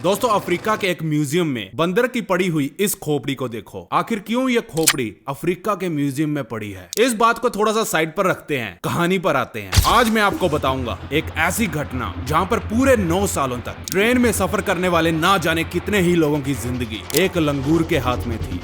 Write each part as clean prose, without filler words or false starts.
दोस्तों अफ्रीका के एक म्यूजियम में बंदर की पड़ी हुई इस खोपड़ी को देखो। आखिर क्यों ये खोपड़ी अफ्रीका के म्यूजियम में पड़ी है, इस बात को थोड़ा सा साइड पर रखते हैं, कहानी पर आते हैं। आज मैं आपको बताऊंगा एक ऐसी घटना जहां पर पूरे 9 सालों तक ट्रेन में सफर करने वाले ना जाने कितने ही लोगों की जिंदगी एक लंगूर के हाथ में थी।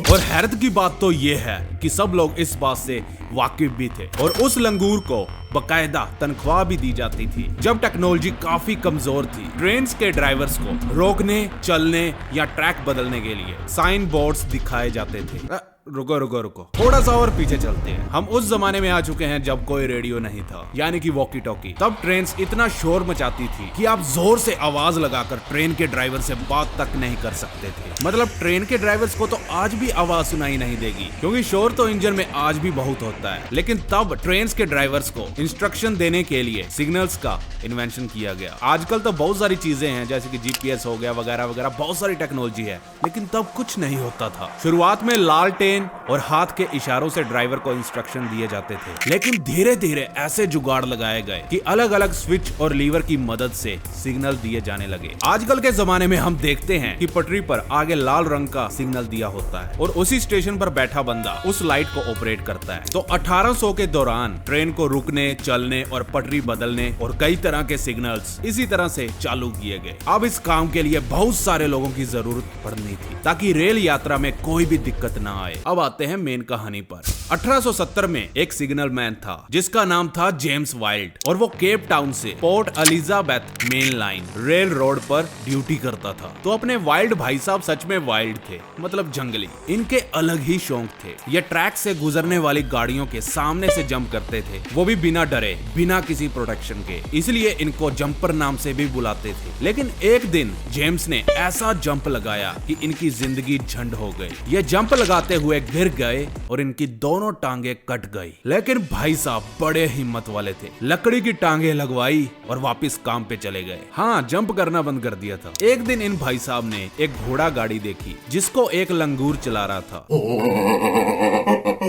और हैरत की बात तो ये है कि सब लोग इस बात से वाकिफ भी थे और उस लंगूर को बकायदा तनख्वाह भी दी जाती थी। जब टेक्नोलॉजी काफी कमजोर थी, ट्रेन के ड्राइवर्स को रोकने, चलने या ट्रैक बदलने के लिए साइन बोर्ड्स दिखाए जाते थे। रुको थोड़ा सा और पीछे चलते हैं। हम उस जमाने में आ चुके हैं जब कोई रेडियो नहीं था, यानी कि वॉकी टॉकी। तब ट्रेन इतना शोर मचाती थी कि आप जोर से आवाज लगाकर ट्रेन के ड्राइवर से बात तक नहीं कर सकते थे। मतलब ट्रेन के ड्राइवर्स को तो आज भी आवाज सुनाई नहीं देगी, क्योंकि शोर तो इंजन में आज भी बहुत होता है। लेकिन तब ट्रेन के ड्राइवर्स को इंस्ट्रक्शन देने के लिए सिग्नल्स का इन्वेंशन किया गया। आजकल तो बहुत सारी चीजें हैं, जैसे कि जीपीएस हो गया वगैरह वगैरह, बहुत सारी टेक्नोलॉजी है, लेकिन तब कुछ नहीं होता था। शुरुआत में लालटेन और हाथ के इशारों से ड्राइवर को इंस्ट्रक्शन दिए जाते थे, लेकिन धीरे धीरे ऐसे जुगाड़ लगाए गए कि अलग अलग स्विच और लीवर की मदद से सिग्नल दिए जाने लगे। आजकल के जमाने में हम देखते हैं कि पटरी पर आगे लाल रंग का सिग्नल दिया होता है और उसी स्टेशन पर बैठा बंदा उस लाइट को ऑपरेट करता है। तो 1800 के दौरान ट्रेन को रुकने, चलने और पटरी बदलने और कई तरह के सिग्नल्स इसी तरह से चालू किए गए। अब इस काम के लिए बहुत सारे लोगों की जरूरत पड़नी थी ताकि रेल यात्रा में कोई भी दिक्कत ना आए। अब आते हैं मेन कहानी पर। 1870 में एक सिग्नल मैन था जिसका नाम था जेम्स वाइल्ड, और वो केप टाउन से port Elizabeth main line rail road पर ड्यूटी करता था। तो अपने वाइल्ड भाई साहब सच में वाइल्ड थे, मतलब जंगली। इनके अलग ही शौक थे। ये ट्रैक से गुजरने वाली गाड़ियों के सामने से जंप करते थे, वो भी बिना डरे, बिना किसी प्रोटेक्शन के। इसलिए इनको जंपर नाम से भी बुलाते थे। लेकिन एक दिन जेम्स ने ऐसा जंप लगाया कि इनकी जिंदगी झंड हो गई। ये जंप लगाते हुए गिर गए और इनकी दोनों टांगे कट गई। लेकिन भाई साहब बड़े हिम्मत वाले थे, लकड़ी की टांगे लगवाई और वापस काम पे चले गए। हाँ, जंप करना बंद कर दिया था। एक दिन इन भाई साहब ने एक घोड़ा गाड़ी देखी जिसको एक लंगूर चला रहा था,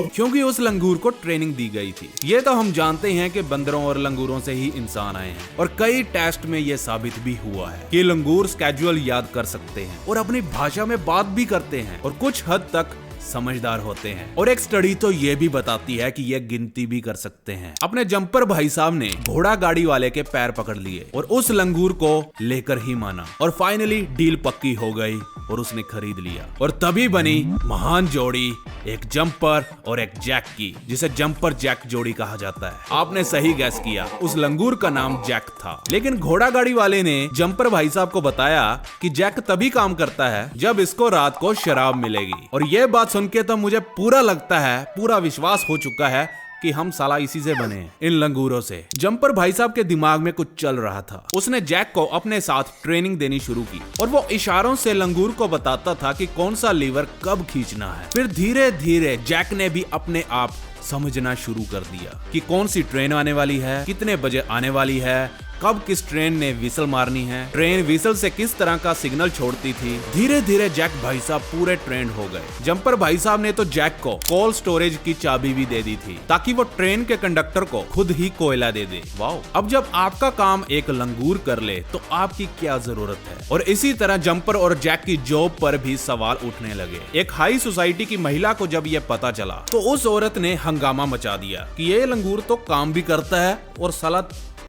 क्योंकि उस लंगूर को ट्रेनिंग दी गई थी। ये तो हम जानते हैं कि बंदरों और लंगूरों से ही इंसान आए हैं, और कई टेस्ट में ये साबित भी हुआ है कि लंगूर स्केड्यूल याद कर सकते हैं और अपनी भाषा में बात भी करते हैं और कुछ हद तक समझदार होते हैं। और एक स्टडी तो ये भी बताती है कि ये गिनती भी कर सकते हैं। अपने जंपर भाई साहब ने घोड़ा गाड़ी वाले के पैर पकड़ लिए और उस लंगूर को लेकर ही माना, और फाइनली डील पक्की हो गई और उसने खरीद लिया। और तभी बनी महान जोड़ी, एक जंपर और एक जैक की, जिसे जंपर जैक जोड़ी कहा जाता है। आपने सही गैस किया, उस लंगूर का नाम जैक था। लेकिन घोड़ा गाड़ी वाले ने जंपर भाई साहब को बताया कि जैक तभी काम करता है जब इसको रात को शराब मिलेगी। और ये बात सुन के तो मुझे पूरा लगता है, पूरा विश्वास हो चुका है कि हम साला इसी से बने हैं, इन लंगूरों से। जंपर भाई साहब के दिमाग में कुछ चल रहा था। उसने जैक को अपने साथ ट्रेनिंग देनी शुरू की और वो इशारों से लंगूर को बताता था कि कौन सा लीवर कब खींचना है। फिर धीरे धीरे जैक ने भी अपने आप समझना शुरू कर दिया कि कौन सी ट्रेन आने वाली है, कितने बजे आने वाली है, कब किस ट्रेन ने विसल मारनी है, ट्रेन विसल से किस तरह का सिग्नल छोड़ती थी। धीरे धीरे जैक भाई साहब पूरे ट्रेंड हो गए। जंपर भाई साहब ने तो जैक को कोल्ड स्टोरेज की चाबी भी दे दी थी ताकि वो ट्रेन के कंडक्टर को खुद ही कोयला दे दे। वाओ! अब जब आपका काम एक लंगूर कर ले तो आपकी क्या जरूरत है। और इसी तरह जंपर और जैक की जॉब पर भी सवाल उठने लगे। एक हाई सोसाइटी की महिला को जब ये पता चला तो उस औरत ने हंगामा मचा दिया कि ये लंगूर तो काम भी करता है और साला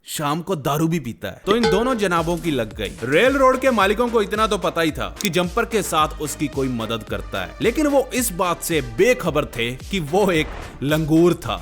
शाम को दारू भी पीता है। तो इन दोनों जनाबों की लग गई। रेल रोड के मालिकों को इतना तो पता ही था कि जंपर के साथ उसकी कोई मदद करता है, लेकिन वो इस बात से बेखबर थे कि वो एक लंगूर था।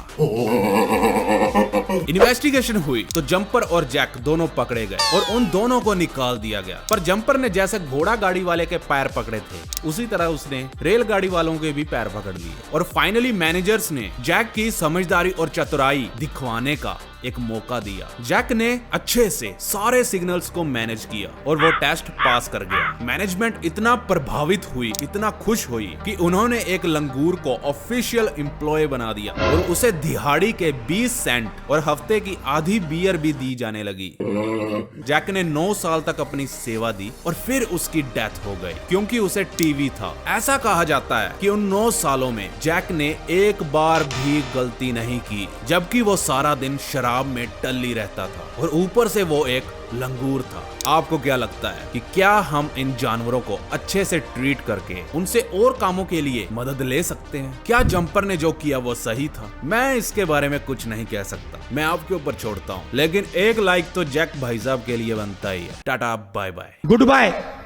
इन्वेस्टिगेशन हुई तो जंपर और जैक दोनों पकड़े गए और उन दोनों को निकाल दिया गया। पर जंपर ने जैसे घोड़ा गाड़ी वाले के पैर पकड़े थे, उसी तरह उसने रेलगाड़ी वालों के भी पैर पकड़ लिए। और फाइनली मैनेजर्स ने जैक की समझदारी और चतुराई दिखवाने का एक मौका दिया। जैक ने अच्छे से सारे सिग्नल्स को मैनेज किया और वो टेस्ट पास कर गया। मैनेजमेंट इतना प्रभावित हुई, इतना खुश हुई कि उन्होंने एक लंगूर को ऑफिशियल एम्प्लॉय बना दिया और उसे दिहाड़ी के 20 सेंट और हफ्ते की आधी बियर भी दी जाने लगी। जैक ने 9 साल तक अपनी सेवा दी और फिर उसकी डेथ हो गई क्योंकि उसे टीवी था। ऐसा कहा जाता है कि उन 9 सालों में जैक ने एक बार भी गलती नहीं की, जबकि वो सारा दिन शराब में टल्ली रहता था और ऊपर से वो एक लंगूर था। आपको क्या लगता है कि क्या हम इन जानवरों को अच्छे से ट्रीट करके उनसे और कामों के लिए मदद ले सकते हैं? क्या जंपर ने जो किया वो सही था? मैं इसके बारे में कुछ नहीं कह सकता, मैं आपके ऊपर छोड़ता हूँ, लेकिन एक लाइक तो जैक भाई साहब के लिए बनता ही है। Tata bye bye, good bye.